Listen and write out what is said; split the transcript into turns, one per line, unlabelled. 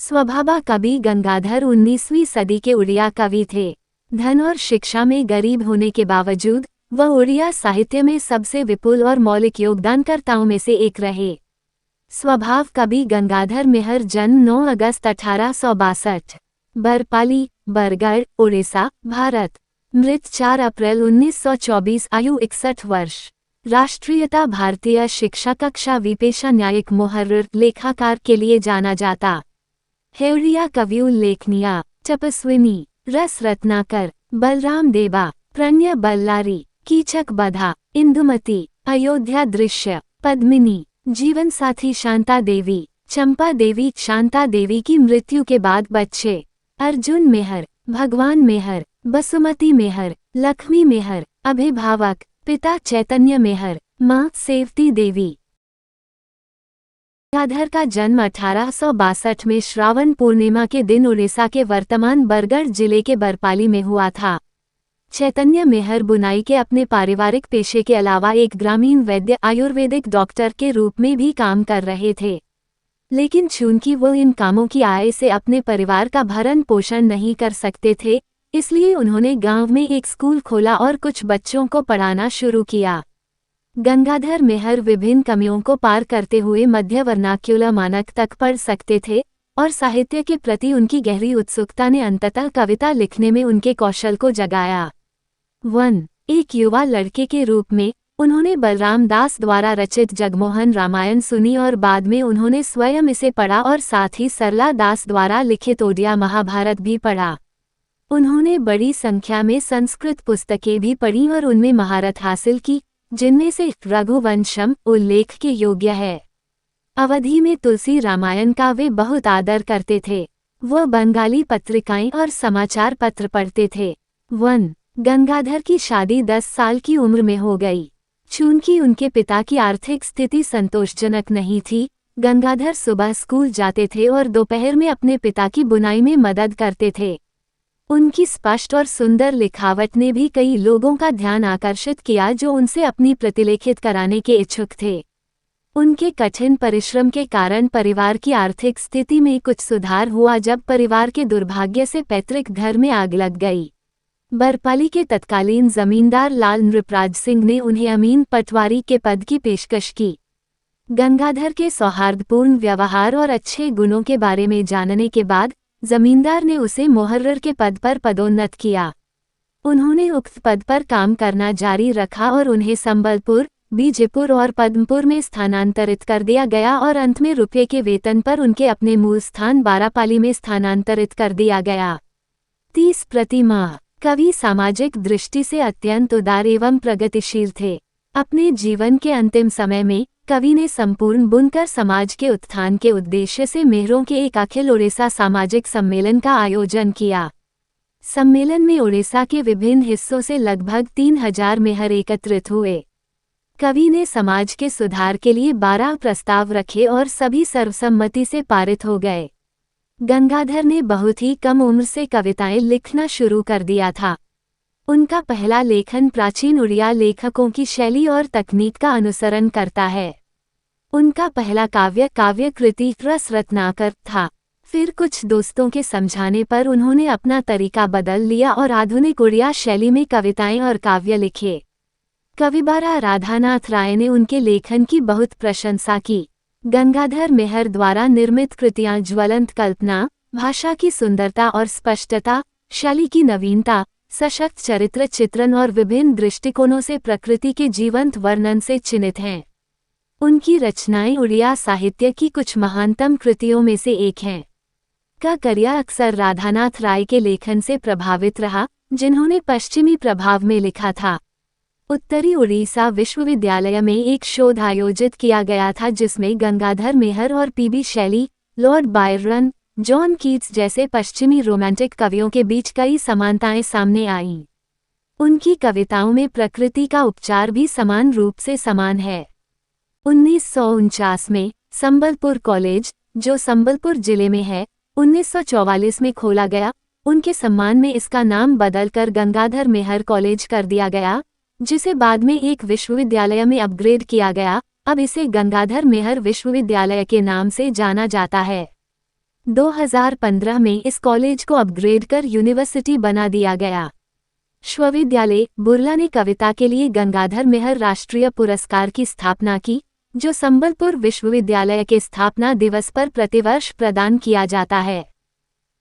स्वभाव कवि गंगाधर 19वीं सदी के उड़िया कवि थे। धन और शिक्षा में गरीब होने के बावजूद वह उड़िया साहित्य में सबसे विपुल और मौलिक योगदानकर्ताओं में से एक रहे। स्वभाव कवि गंगाधर मेहर जन्म 9 अगस्त 1862, बरपाली, बरगढ़, उड़ीसा, भारत। मृत 4 अप्रैल 1924, आयु 61 वर्ष। राष्ट्रीयता भारतीय, शिक्षा कक्षा विपेशा, न्यायिक, मुहर्रिर, लेखाकार के लिए जाना जाता है। उड़िया कवि उल्लेखनीय तपस्विनी, रस रत्नाकर, बलराम देवा, प्रणय बल्लारी, कीचक बधा, इंदुमती, अयोध्या दृश्य, पद्मिनी, जीवन साथी शांता देवी, चंपा देवी। शांता देवी की मृत्यु के बाद बच्चे अर्जुन मेहर, भगवान मेहर, बसुमती मेहर, लक्ष्मी मेहर। अभिभावक पिता चैतन्य मेहर, माँ सेवती देवी। गंगाधर का जन्म 1862 में श्रावण पूर्णिमा के दिन उड़ीसा के वर्तमान बरगढ़ जिले के बरपाली में हुआ था। चैतन्य मेहर बुनाई के अपने पारिवारिक पेशे के अलावा एक ग्रामीण वैद्य, आयुर्वेदिक डॉक्टर के रूप में भी काम कर रहे थे। लेकिन चूंकि वो इन कामों की आय से अपने परिवार का भरण पोषण नहीं कर सकते थे, इसलिए उन्होंने गांव में एक स्कूल खोला और कुछ बच्चों को पढ़ाना शुरू किया। गंगाधर मेहर विभिन्न कमियों को पार करते हुए मध्य वर्नाक्युलर मानक तक पढ़ सकते थे और साहित्य के प्रति उनकी गहरी उत्सुकता ने अंततः कविता लिखने में उनके कौशल को जगाया। एक युवा लड़के के रूप में उन्होंने बलराम दास द्वारा रचित जगमोहन रामायण सुनी और बाद में उन्होंने स्वयं इसे पढ़ा और साथ ही सरला दास द्वारा लिखित ओडिया महाभारत भी पढ़ा। उन्होंने बड़ी संख्या में संस्कृत पुस्तकें भी पढ़ी और उनमें महारत हासिल की, जिनमें से रघुवंशम उल्लेख के योग्य है। अवधि में तुलसी रामायण का वे बहुत आदर करते थे। वह बंगाली पत्रिकाएं और समाचार पत्र पढ़ते थे। गंगाधर की शादी 10 साल की उम्र में हो गई। चूंकि उनके पिता की आर्थिक स्थिति संतोषजनक नहीं थी, गंगाधर सुबह स्कूल जाते थे और दोपहर में अपने पिता की बुनाई में मदद करते थे। उनकी स्पष्ट और सुंदर लिखावट ने भी कई लोगों का ध्यान आकर्षित किया जो उनसे अपनी प्रतिलेखित कराने के इच्छुक थे। उनके कठिन परिश्रम के कारण परिवार की आर्थिक स्थिति में कुछ सुधार हुआ जब परिवार के दुर्भाग्य से पैतृक घर में आग लग गई। बरपाली के तत्कालीन जमींदार लाल नृपराज सिंह ने उन्हें अमीन पटवारी के पद की पेशकश की। गंगाधर के सौहार्दपूर्ण व्यवहार और अच्छे गुणों के बारे में जानने के बाद जमींदार ने उसे मुहर्रिर के पद पर पदोन्नत किया। उन्होंने उक्त पद पर काम करना जारी रखा और उन्हें संबलपुर, बीजेपुर और पद्मपुर में स्थानांतरित कर दिया गया और अंत में रुपये के वेतन पर उनके अपने मूल स्थान बारापाली में स्थानांतरित कर दिया गया। 30 प्रति माह। कवि सामाजिक दृष्टि से अत्यंत उदार एवं प्रगतिशील थे। अपने जीवन के अंतिम समय में कवि ने संपूर्ण बुनकर समाज के उत्थान के उद्देश्य से मेहरों के एक अखिल उड़ीसा सामाजिक सम्मेलन का आयोजन किया। सम्मेलन में उड़ीसा के विभिन्न हिस्सों से लगभग 3000 मेहर एकत्रित हुए। कवि ने समाज के सुधार के लिए 12 प्रस्ताव रखे और सभी सर्वसम्मति से पारित हो गए। गंगाधर ने बहुत ही कम उम्र से कविताएं लिखना शुरू कर दिया था। उनका पहला लेखन प्राचीन उड़िया लेखकों की शैली और तकनीक का अनुसरण करता है। उनका पहला काव्य कृति रस रत्नाकर था। फिर कुछ दोस्तों के समझाने पर उन्होंने अपना तरीका बदल लिया और आधुनिक उड़िया शैली में कविताएं और काव्य लिखे। कविबारा राधानाथ राय ने उनके लेखन की बहुत प्रशंसा की। गंगाधर मेहर द्वारा निर्मित कृतियां ज्वलंत कल्पना, भाषा की सुंदरता और स्पष्टता, शैली की नवीनता, सशक्त चरित्र चित्रण और विभिन्न दृष्टिकोणों से प्रकृति के जीवंत वर्णन से चिन्हित हैं। उनकी रचनाएं उड़िया साहित्य की कुछ महानतम कृतियों में से एक हैं। करिया अक्सर राधानाथ राय के लेखन से प्रभावित रहा, जिन्होंने पश्चिमी प्रभाव में लिखा था। उत्तरी उड़ीसा विश्वविद्यालय में एक शोध आयोजित किया गया था जिसमें गंगाधर मेहर और PB Shelley, Lord Byron, John Keats जैसे पश्चिमी रोमांटिक कवियों के बीच कई समानताएं सामने आईं। उनकी कविताओं में प्रकृति का उपचार भी समान रूप से समान है। 1949 में संबलपुर कॉलेज, जो संबलपुर जिले में है, 1944 में खोला गया। उनके सम्मान में इसका नाम बदलकर गंगाधर मेहर कॉलेज कर दिया गया, जिसे बाद में एक विश्वविद्यालय में अपग्रेड किया गया। अब इसे गंगाधर मेहर विश्वविद्यालय के नाम से जाना जाता है। 2015 में इस कॉलेज को अपग्रेड कर यूनिवर्सिटी बना दिया गया। विश्वविद्यालय बुर्ला ने कविता के लिए गंगाधर मेहर राष्ट्रीय पुरस्कार की स्थापना की, जो संबलपुर विश्वविद्यालय के स्थापना दिवस पर प्रतिवर्ष प्रदान किया जाता है।